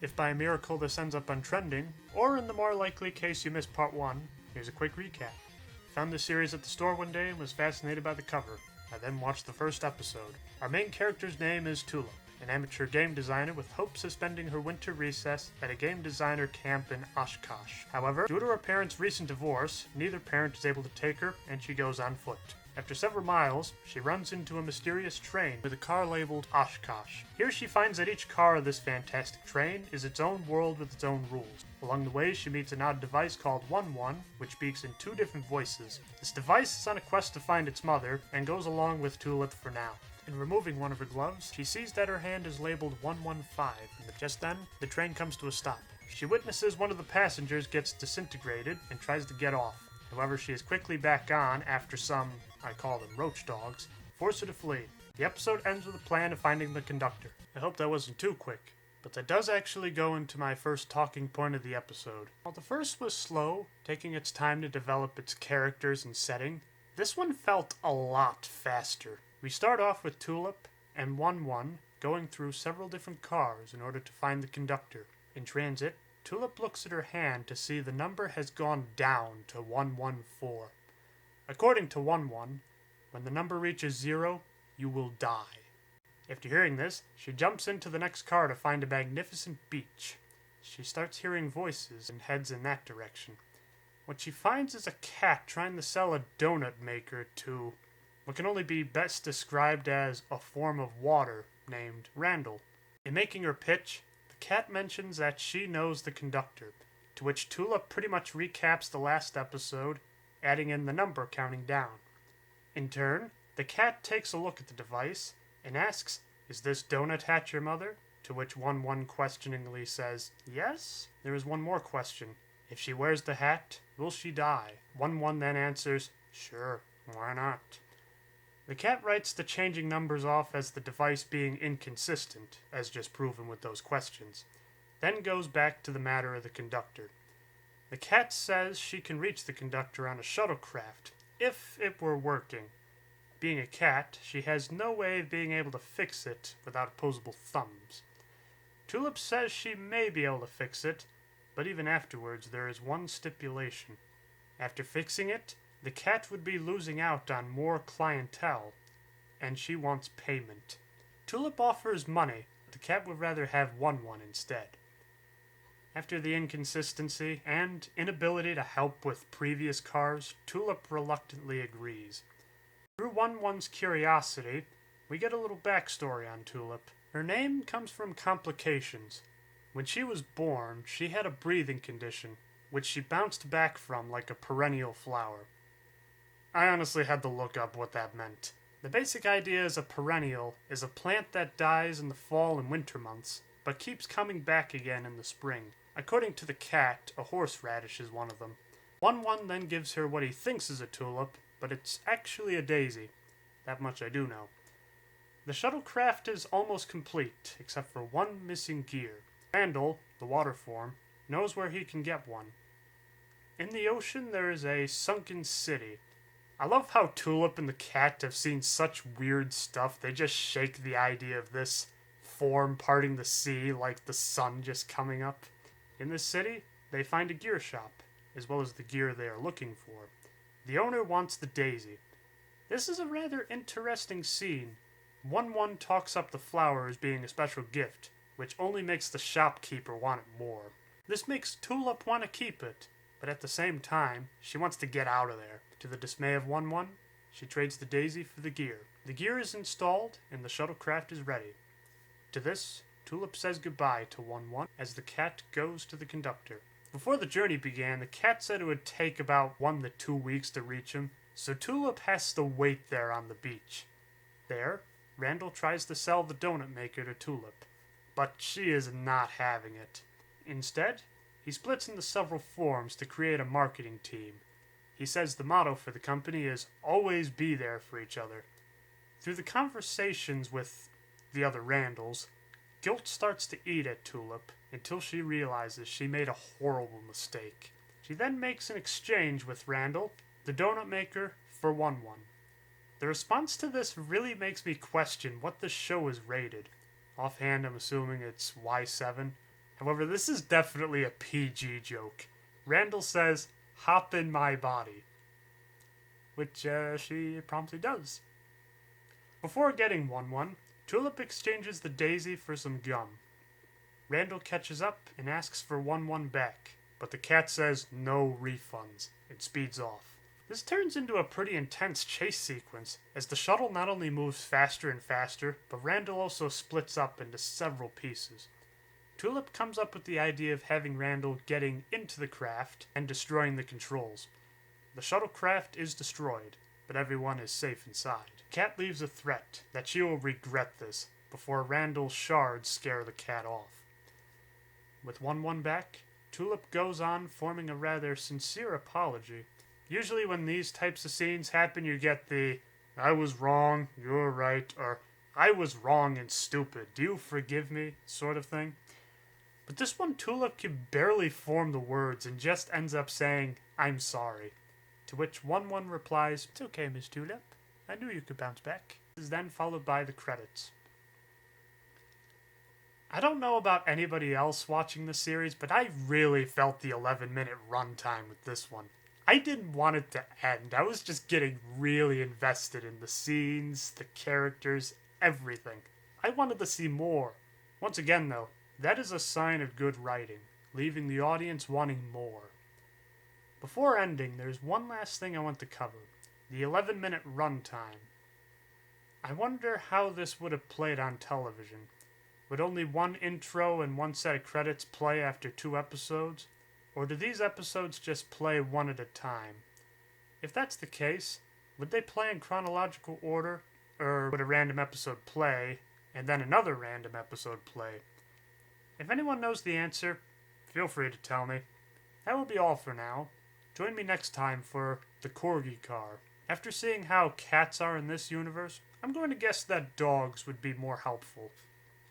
If by a miracle this ends up untrending, or in the more likely case you missed part 1, here's a quick recap. Found this series at the store one day and was fascinated by the cover. I then watched the first episode. Our main character's name is Tulip, an amateur game designer with hopes of spending her winter recess at a game designer camp in Oshkosh. However, due to her parents' recent divorce, neither parent is able to take her, and she goes on foot. After several miles, she runs into a mysterious train with a car labeled Oshkosh. Here she finds that each car of this fantastic train is its own world with its own rules. Along the way, she meets an odd device called 1-1, which speaks in 2 different voices. This device is on a quest to find its mother, and goes along with Tulip for now. In removing one of her gloves, she sees that her hand is labeled 115, but just then, the train comes to a stop. She witnesses one of the passengers gets disintegrated and tries to get off. However, she is quickly back on after some, I call them roach dogs, force her to flee. The episode ends with a plan of finding the conductor. I hope that wasn't too quick, but that does actually go into my first talking point of the episode. While the first was slow, taking its time to develop its characters and setting, this one felt a lot faster. We start off with Tulip and 1-1 going through several different cars in order to find the conductor. In transit, Tulip looks at her hand to see the number has gone down to 114. According to 1-1, when the number reaches 0, you will die. After hearing this, she jumps into the next car to find a magnificent beach. She starts hearing voices and heads in that direction. What she finds is a cat trying to sell a donut maker to what can only be best described as a form of water named Randall. In making her pitch, the cat mentions that she knows the conductor, to which Tulip pretty much recaps the last episode, adding in the number counting down. In turn, the cat takes a look at the device and asks, "Is this donut hat your mother?" To which 1-1 questioningly says, "Yes." There is one more question. If she wears the hat, will she die? 1-1 then answers, "Sure, why not?" The cat writes the changing numbers off as the device being inconsistent, as just proven with those questions, then goes back to the matter of the conductor. The cat says she can reach the conductor on a shuttlecraft, if it were working. Being a cat, she has no way of being able to fix it without opposable thumbs. Tulip says she may be able to fix it, but even afterwards there is one stipulation. After fixing it, the cat would be losing out on more clientele, and she wants payment. Tulip offers money, but the cat would rather have 1-1 instead. After the inconsistency and inability to help with previous cars, Tulip reluctantly agrees. Through 1-1's curiosity, we get a little backstory on Tulip. Her name comes from complications. When she was born, she had a breathing condition, which she bounced back from like a perennial flower. I honestly had to look up what that meant. The basic idea is a perennial is a plant that dies in the fall and winter months, but keeps coming back again in the spring. According to the cat, a horseradish is one of them. 1-1 then gives her what he thinks is a tulip, but it's actually a daisy. That much I do know. The shuttlecraft is almost complete, except for one missing gear. Randall, the water form, knows where he can get one. In the ocean there is a sunken city. I love how Tulip and the cat have seen such weird stuff, they just shake the idea of this form parting the sea like the sun just coming up. In this city, they find a gear shop, as well as the gear they are looking for. The owner wants the daisy. This is a rather interesting scene. 1-1 talks up the flower as being a special gift, which only makes the shopkeeper want it more. This makes Tulip want to keep it, but at the same time, she wants to get out of there. To the dismay of 1-1, she trades the daisy for the gear. The gear is installed, and the shuttlecraft is ready. To this, Tulip says goodbye to 1-1 as the cat goes to the conductor. Before the journey began, the cat said it would take about 1 to 2 weeks to reach him, so Tulip has to wait there on the beach. There, Randall tries to sell the donut maker to Tulip, but she is not having it. Instead, he splits into several forms to create a marketing team. He says the motto for the company is always be there for each other. Through the conversations with the other Randalls, guilt starts to eat at Tulip until she realizes she made a horrible mistake. She then makes an exchange with Randall, the donut maker, for 1-1. The response to this really makes me question what the show is rated. Offhand, I'm assuming it's Y7. However, this is definitely a PG joke. Randall says, "Hop in my body," which she promptly does. Before getting 1-1, Tulip exchanges the daisy for some gum. Randall catches up and asks for 1-1 back, but the cat says no refunds and speeds off. This turns into a pretty intense chase sequence, as the shuttle not only moves faster and faster, but Randall also splits up into several pieces. Tulip comes up with the idea of having Randall getting into the craft and destroying the controls. The shuttlecraft is destroyed, but everyone is safe inside. Cat leaves a threat that she will regret this before Randall's shards scare the cat off. With 1-1 back, Tulip goes on forming a rather sincere apology. Usually when these types of scenes happen, you get the "I was wrong, you're right," or "I was wrong and stupid, do you forgive me?" sort of thing. But this one, Tulip can barely form the words and just ends up saying, "I'm sorry." To which 1-1 replies, "It's okay, Miss Tulip. I knew you could bounce back." This is then followed by the credits. I don't know about anybody else watching the series, but I really felt the 11-minute runtime with this one. I didn't want it to end. I was just getting really invested in the scenes, the characters, everything. I wanted to see more. Once again, though, that is a sign of good writing, leaving the audience wanting more. Before ending, there's one last thing I want to cover. The 11-minute runtime. I wonder how this would have played on television. Would only one intro and one set of credits play after 2 episodes? Or do these episodes just play one at a time? If that's the case, would they play in chronological order? Or would a random episode play, and then another random episode play? If anyone knows the answer, feel free to tell me. That will be all for now. Join me next time for the Corgi Car. After seeing how cats are in this universe, I'm going to guess that dogs would be more helpful.